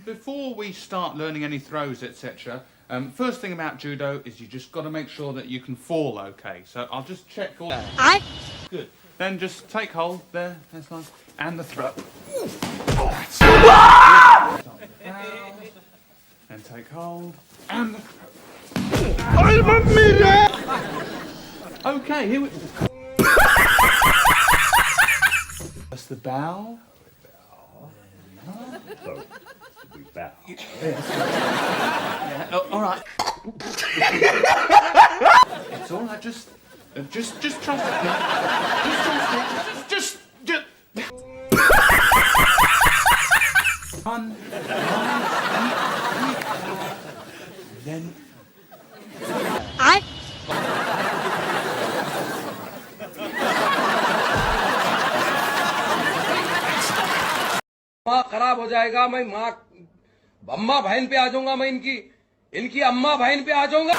Before we start learning any throws, etc., first thing about judo is you just got to make sure that you can fall okay. So I'll just check all that. Good. Then just take hold there, that's nice, and the throw. And take hold, and the throw. Okay, here we go. That's the bow. So, we bow. Yeah, all right. It's all right. Just trust it. Just. One. Then. माँ खराब हो जाएगा। मैं माँ अम्मा बहन पे आ जाऊंगा। मैं इनकी अम्मा बहन पे आ जाऊंगा।